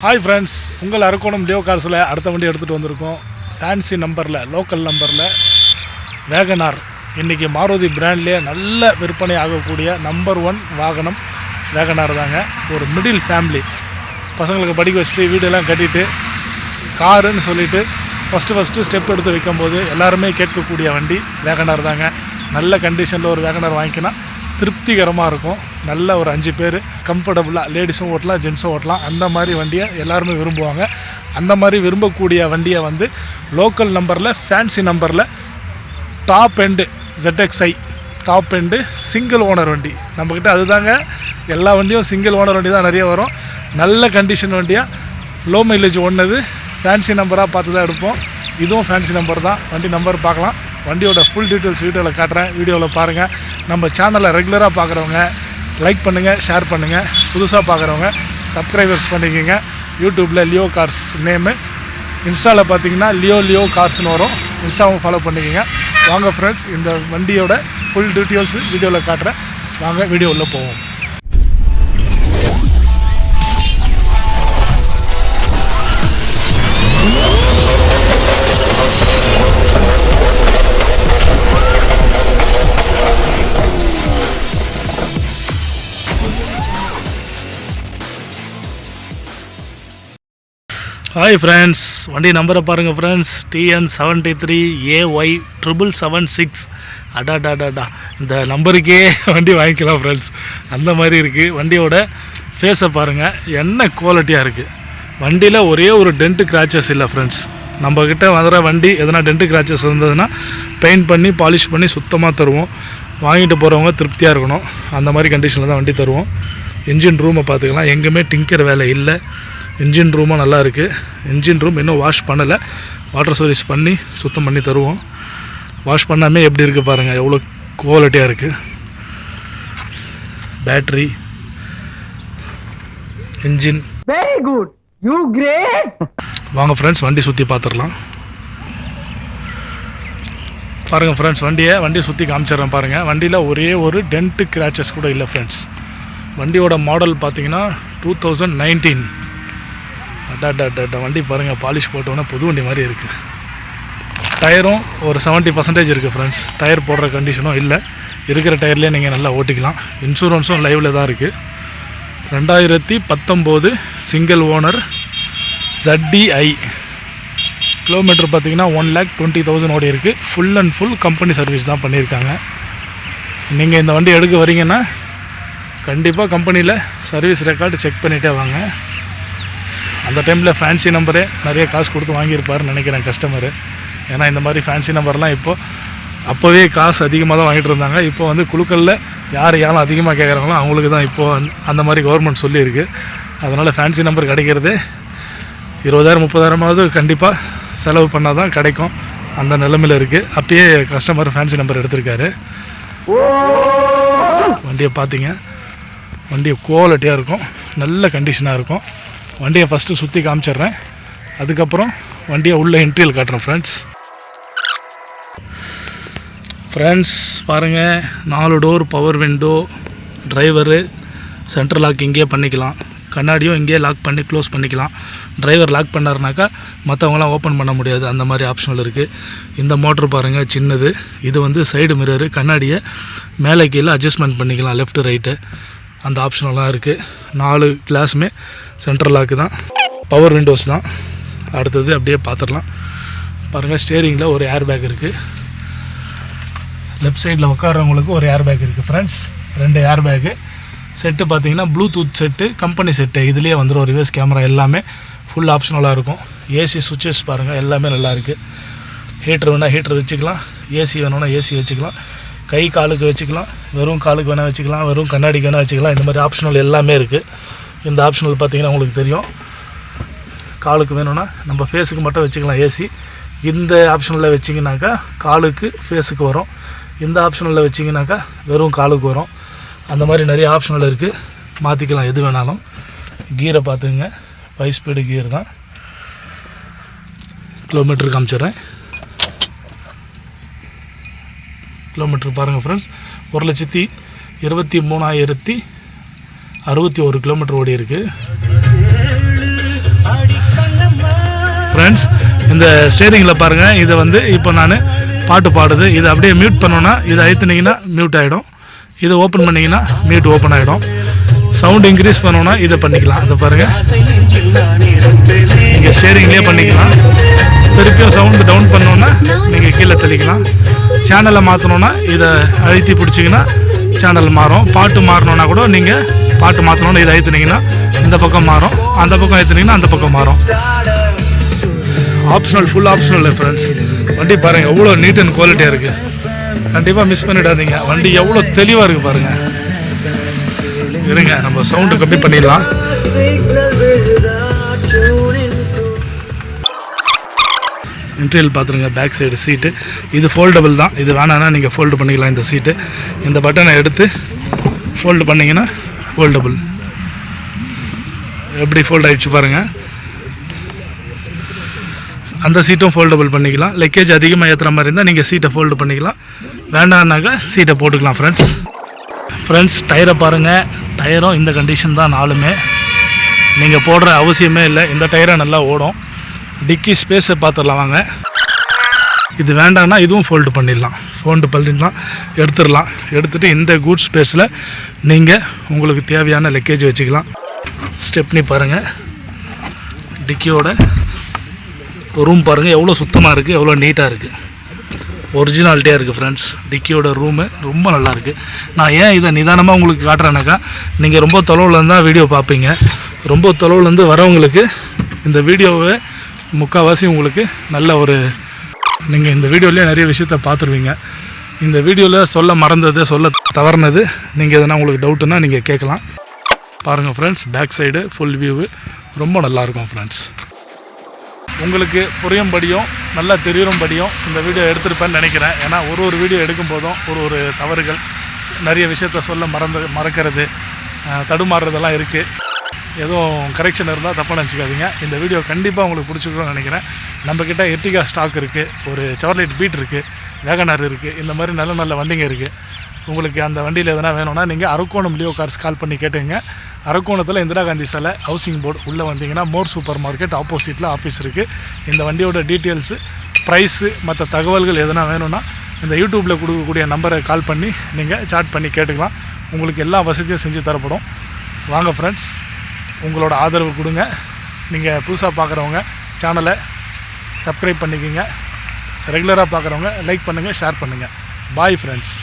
Hi friends, உங்கள் Arakkonam deo கார்ஸில் அடுத்த வண்டி எடுத்துகிட்டு வந்திருக்கோம். ஃபேன்சி நம்பரில், லோக்கல் நம்பரில் வேகனார். இன்றைக்கி மாருதி பிராண்ட்லேயே நல்ல விற்பனை ஆகக்கூடிய நம்பர் 1 வாகனம் வேகனார் தாங்க. ஒரு மிடில் ஃபேமிலி, பசங்களுக்கு படிக்க வச்சுட்டு வீடெல்லாம் கட்டிட்டு காருன்னு சொல்லிவிட்டு ஃபஸ்ட்டு ஸ்டெப் எடுத்து வைக்கும்போது எல்லாருமே கேட்கக்கூடிய வண்டி வேகனார் தாங்க. நல்ல கண்டிஷனில் ஒரு வேகனார் வாங்கிக்கினா திருப்திகரமாக இருக்கும். நல்ல ஒரு 5 பேர் கம்ஃபர்டபுளாக லேடிஸும் ஓட்டலாம், ஜென்ஸும் ஓட்டலாம். அந்த மாதிரி வண்டியை எல்லாருமே விரும்புவாங்க. அந்த மாதிரி விரும்பக்கூடிய வண்டியை வந்து லோக்கல் நம்பரில், ஃபேன்சி நம்பரில் top end ZXi top end single owner வண்டி நம்மக்கிட்ட. அதுதாங்க, எல்லா வண்டியும் சிங்கிள் ஓனர் வண்டி தான் நிறைய வரும். நல்ல கண்டிஷன் வண்டியாக, லோ மைலேஜ் ஒன்றுது, ஃபேன்சி நம்பராக பார்த்து தான் எடுப்போம். இதுவும் ஃபேன்சி நம்பர் தான். வண்டி நம்பர் பார்க்கலாம். வண்டியோட ஃபுல் டீட்டெயில்ஸ் வீடியோவில் காட்டுறேன், வீடியோவில் பாருங்கள். நம்ம சேனலை ரெகுலராக பார்க்குறவங்க லைக் பண்ணுங்கள், ஷேர் பண்ணுங்கள். புதுசாக பார்க்குறவங்க சப்ஸ்கிரைபர்ஸ் பண்ணிக்கோங்க. யூடியூப்பில் லியோ கார்ஸ் நேமு, இன்ஸ்டாவில் பார்த்தீங்கன்னா லியோ கார்ஸ்னு வரும். இன்ஸ்டாவும் ஃபாலோ பண்ணிக்கோங்க. வாங்க ஃப்ரெண்ட்ஸ், இந்த வண்டியோட ஃபுல் டீட்டெயில்ஸ் வீடியோவில் காட்டுறேன். வாங்க வீடியோவில் போவோம். ஹாய் ஃப்ரெண்ட்ஸ், வண்டி நம்பரை பாருங்கள் ஃப்ரெண்ட்ஸ். TN73AY776. அடாடாடாடா, இந்த நம்பருக்கே வண்டி வாங்கிக்கலாம் ஃப்ரெண்ட்ஸ். அந்த மாதிரி இருக்குது. வண்டியோட ஃபேஸை பாருங்கள், என்ன குவாலிட்டியாக இருக்குது. வண்டியில் ஒரே ஒரு டென்ட்டு கிராச்சஸ் இல்லை ஃப்ரெண்ட்ஸ். நம்மக்கிட்ட வர வண்டி எதனா டென்ட்டு கிராச்சஸ் இருந்ததுன்னா பெயிண்ட் பண்ணி பாலிஷ் பண்ணி சுத்தமாக தருவோம். வாங்கிட்டு போகிறவங்க திருப்தியாக இருக்கணும். அந்த மாதிரி கண்டிஷனில் தான் வண்டி தருவோம். இன்ஜின் ரூமை பார்த்துக்கலாம், எங்கேயுமே டிங்கர் வேலை இல்லை. இன்ஜின் ரூமும் நல்லா இருக்குது. இன்ஜின் ரூம் இன்னும் வாஷ் பண்ணலை. வாட்டர் சர்வீஸ் பண்ணி சுத்தம் பண்ணி தருவோம். வாஷ் பண்ணாமே எப்படி இருக்குது பாருங்கள், எவ்வளோ குவாலிட்டியாக இருக்குது. Battery, engine, very good, you great. வாங்க ஃப்ரெண்ட்ஸ், வண்டி சுற்றி பார்த்துடலாம். பாருங்கள் ஃப்ரெண்ட்ஸ், வண்டியை சுற்றி காமிச்சிட்றேன் பாருங்கள். வண்டியில் ஒரே ஒரு டென்ட்டு கிராச்சஸ் கூட இல்லை ஃப்ரெண்ட்ஸ். வண்டியோட மாடல் பார்த்தீங்கன்னா 2019. வண்டி பாருங்கள், பாலிஷ் போட்டோன்னா புது வண்டி மாதிரி இருக்குது. டயரும் ஒரு 70% இருக்குது ஃப்ரெண்ட்ஸ். டயர் போடுற கண்டிஷனும் இல்லை. இருக்கிற டயர்லேயே நீங்கள் நல்லா ஓட்டிக்கலாம். இன்சூரன்ஸும் லைவில் தான் இருக்குது. 2019 சிங்கிள் ஓனர் ZDi. கிலோமீட்டர் பார்த்தீங்கன்னா 1,20,000 ஓடி இருக்குது. Full and full company service தான் பண்ணியிருக்காங்க. நீங்கள் இந்த வண்டி எடுக்க வரீங்கன்னா கண்டிப்பாக கம்பெனியில் சர்வீஸ் ரெக்கார்டு செக் பண்ணிகிட்டே வாங்க. அந்த டைமில் ஃபேன்சி நம்பரே நிறைய காசு கொடுத்து வாங்கியிருப்பாருன்னு நினைக்கிறேன் கஸ்டமரு. ஏன்னா இந்த மாதிரி ஃபேன்சி நம்பர்லாம் அப்போவே காசு அதிகமாக தான் வாங்கிட்டு இருந்தாங்க. இப்போ வந்து குழுக்களில் யார் அதிகமாக கேட்குறாங்களோ அவங்களுக்கு தான் இப்போது அந்த மாதிரி கவர்மெண்ட் சொல்லியிருக்கு. அதனால் ஃபேன்சி நம்பர் கிடைக்கிறது 20,000 30,000 கண்டிப்பாக செலவு பண்ணால் தான் கிடைக்கும். அந்த நிலைமையில் இருக்குது. அப்பயே கஸ்டமர் ஃபேன்சி நம்பர் எடுத்திருக்காரு. வண்டியை பார்த்தீங்க, வண்டியை குவாலிட்டியாக இருக்கும், நல்ல கண்டிஷனாக இருக்கும். வண்டியை ஃபஸ்ட்டு சுற்றி காமிச்சிட்றேன், அதுக்கப்புறம் வண்டியை உள்ள என்ட்ரியில் காட்டுறேன் ஃப்ரெண்ட்ஸ். பாருங்கள், 4 door power window, driver central lock இங்கேயே பண்ணிக்கலாம். கண்ணாடியும் இங்கேயே லாக் பண்ணி க்ளோஸ் பண்ணிக்கலாம். டிரைவர் லாக் பண்ணாருனாக்கா மற்றவங்களாம் ஓப்பன் பண்ண முடியாது. அந்த மாதிரி ஆப்ஷனல் இருக்குது. இந்த மோட்ரு பாருங்கள், சின்னது. இது வந்து சைடு மிரரு, கண்ணாடியை மேலே கீழே அட்ஜஸ்ட்மெண்ட் பண்ணிக்கலாம், லெஃப்ட்டு ரைட்டு. அந்த ஆப்ஷனெல்லாம் இருக்குது. 4 கிளாஸுமே சென்ட்ரல் லாக்கு தான், பவர் விண்டோஸ் தான். அடுத்தது அப்படியே பார்த்துடலாம். பாருங்கள், ஸ்டேரிங்கில் ஒரு ஏர் பேக் இருக்குது. லெஃப்ட் சைடில் உட்காரவங்களுக்கு ஒரு ஏர் பேக் இருக்குது ஃப்ரெண்ட்ஸ். 2 air bag. செட்டு பார்த்தீங்கன்னா ப்ளூடூத் செட்டு, கம்பெனி செட்டு. இதுலேயே வந்துடும் ரிவர்ஸ் கேமரா, எல்லாமே ஃபுல் ஆப்ஷனலாக இருக்கும். ஏசி சுவிட்சஸ் பாருங்கள், எல்லாமே நல்லா இருக்குது. ஹீட்ரு வேணால் ஹீட்ரு வச்சுக்கலாம், ஏசி வேணும்னா ஏசி வச்சுக்கலாம், கை காலுக்கு வச்சுக்கலாம், வெறும் காலுக்கு வேணால் வச்சுக்கலாம், வெறும் கண்ணாடிக்கு வேணால் வச்சுக்கலாம். இந்த மாதிரி ஆப்ஷனல் எல்லாமே இருக்குது. இந்த ஆப்ஷனல் பார்த்திங்கன்னா உங்களுக்கு தெரியும். காலுக்கு வேணும்னா நம்ம ஃபேஸுக்கு மட்டும் வச்சுக்கலாம் ஏசி. இந்த ஆப்ஷனில் வச்சிங்கனாக்கா காலுக்கு ஃபேஸுக்கு வரும். இந்த ஆப்ஷனில் வச்சிங்கனாக்கா வெறும் காலுக்கு வரும். அந்த மாதிரி நிறைய ஆப்ஷனல் இருக்குது, மாற்றிக்கலாம் எது வேணாலும். கீரை பார்த்துங்க, 5 ஸ்பீடு கியர் தான். கிலோமீட்டர் காமிச்சிட்றேன். கிலோமீட்டர் பாருங்கள் ஃப்ரெண்ட்ஸ், 1,23,061 கிலோமீட்டர் ஓடி இருக்குது. ஃப்ரெண்ட்ஸ். இந்த ஸ்டேரிங்கில் பாருங்கள், இதை வந்து இப்போ நான் பாட்டு பாடுது. இதை அப்படியே மியூட் பண்ணோன்னா இதை அழுத்தினீங்கன்னா மியூட் ஆகிடும். இதை ஓப்பன் பண்ணிங்கன்னா மியூட் ஓப்பன் ஆகிடும். சவுண்ட் இன்க்ரீஸ் பண்ணோன்னா இதை பண்ணிக்கலாம். அதை பாருங்கள், நீங்கள் ஸ்டேரிங்லேயே பண்ணிக்கலாம். திருப்பியும் சவுண்டு டவுன் பண்ணோன்னா நீங்கள் கீழே தெளிக்கலாம். சேனலை மாற்றணுன்னா இதை அழுத்தி பிடிச்சிங்கன்னா சேனல் மாறும். பாட்டு மாறணுன்னா கூட நீங்கள் பாட்டு மாற்றணுன்னு இதை அழுத்தினீங்கன்னா இந்த பக்கம் மாறும், அந்த பக்கம் அழுத்தினீங்கன்னா அந்த பக்கம் மாறும். Optional, full optional friends. வண்டி பாருங்கள் எவ்வளோ நீட் அண்ட் குவாலிட்டியாக இருக்குது. கண்டிப்பாக மிஸ் பண்ணிடாதீங்க. வண்டி எவ்வளோ தெளிவாக இருக்குது பாருங்கள். இருங்க, நம்ம சவுண்டு கம்மி பண்ணிடலாம். இன்டீரியல் பார்த்துருங்க. பேக் சைடு சீட்டு இது ஃபோல்டபுள் தான். இது வேணான்னா நீங்கள் ஃபோல்டு பண்ணிக்கலாம். இந்த சீட்டு இந்த பட்டனை எடுத்து ஃபோல்டு பண்ணிங்கன்னா ஃபோல்டபுள். எப்படி ஃபோல்ட் ஆகிடுச்சு பாருங்கள். அந்த சீட்டும் ஃபோல்டபுள் பண்ணிக்கலாம். லக்கேஜ் அதிகமாக ஏற்றுற மாதிரி இருந்தால் நீங்கள் சீட்டை ஃபோல்டு பண்ணிக்கலாம். வேண்டான்னாக்கா சீட்டை போட்டுக்கலாம் ஃப்ரெண்ட்ஸ். டயரை பாருங்கள். டயரும் இந்த கண்டிஷன் தான். நாலுமே நீங்கள் போடுற அவசியமே இல்லை. இந்த டயரை நல்லா ஓடும். டிக்கி ஸ்பேஸை பார்த்துடலாம் வாங்க. இது வேண்டான்னா இதுவும் ஃபோல்டு பண்ணிடலாம். எடுத்துடலாம். எடுத்துகிட்டு இந்த கூட் ஸ்பேஸில் நீங்கள் உங்களுக்கு தேவையான லக்கேஜ் வச்சுக்கலாம். ஸ்டெப்னி பாருங்கள். டிக்கியோட ரூம் பாருங்கள் எவ்வளோ சுத்தமாக இருக்குது, எவ்வளோ நீட்டாக இருக்குது. ஒரிஜினாலிட்டியாக இருக்குது ஃப்ரெண்ட்ஸ். டிக்கியோட ரூமு ரொம்ப நல்லாயிருக்கு. நான் ஏன் இதை நிதானமாக உங்களுக்கு காட்டுறேன்னாக்கா, நீங்கள் ரொம்ப தொலைவில் இருந்தால் வீடியோ பார்ப்பீங்க. ரொம்ப தொலைவுலேருந்து வரவங்களுக்கு இந்த வீடியோவை முக்கால்வாசி உங்களுக்கு நல்ல ஒரு, நீங்கள் இந்த வீடியோவிலே நிறைய விஷயத்த பார்த்துருவீங்க. இந்த வீடியோவில் சொல்ல மறந்தது, சொல்ல தவறுனது, நீங்கள் எதனா உங்களுக்கு டவுட்டுன்னா நீங்கள் கேட்கலாம். பாருங்கள் friends, back side full view ரொம்ப நல்லாயிருக்கும் ஃப்ரெண்ட்ஸ். உங்களுக்கு புரியும்படியும் நல்லா தெரியும்படியும் இந்த வீடியோ எடுத்துருப்பேன்னு நினைக்கிறேன். ஏன்னா ஒரு வீடியோ எடுக்கும் போதும் ஒரு தவறுகள், நிறைய விஷயத்த சொல்ல மறக்கிறது, தடுமாறுறதெல்லாம் இருக்குது. எதுவும் கரெக்ஷன் இருந்தால் தப்பாக நினச்சிக்காதீங்க. இந்த வீடியோ கண்டிப்பாக உங்களுக்கு பிடிச்சிருக்குன்னு நினைக்கிறேன். நம்மக்கிட்ட எர்டிகா ஸ்டாக் இருக்குது, ஒரு செவர்லைட் பீட் இருக்குது, வேகனார் இருக்குது. இந்த மாதிரி நல்ல வண்டிங்க இருக்குது. உங்களுக்கு அந்த வண்டியில் எதனா வேணும்னா நீங்கள் அரக்கோணம் லியோ கார்ஸ் கால் பண்ணி கேட்டுங்க. அரக்கோணத்தில் இந்திரா காந்தி சிலை, ஹவுசிங் போர்டு உள்ளே வந்தீங்கன்னா மோர் சூப்பர் மார்க்கெட் ஆப்போசிட்டில் ஆஃபீஸ் இருக்குது. இந்த வண்டியோட டீட்டெயில்ஸு, ப்ரைஸு, மற்ற தகவல்கள் எதனா வேணும்னா இந்த யூடியூப்பில் கொடுக்கக்கூடிய நம்பரை கால் பண்ணி நீங்கள் சாட் பண்ணி கேட்டுக்கலாம். உங்களுக்கு எல்லா வசதியும் செஞ்சு தரப்படும். வாங்க ஃப்ரெண்ட்ஸ், உங்களோட ஆதரவு கொடுங்க. நீங்கள் புதுசாக பார்க்குறவங்க சேனலை சப்ஸ்கிரைப் பண்ணிக்கோங்க. ரெகுலராக பார்க்குறவங்க லைக் பண்ணுங்கள், ஷேர் பண்ணுங்கள். Bye friends.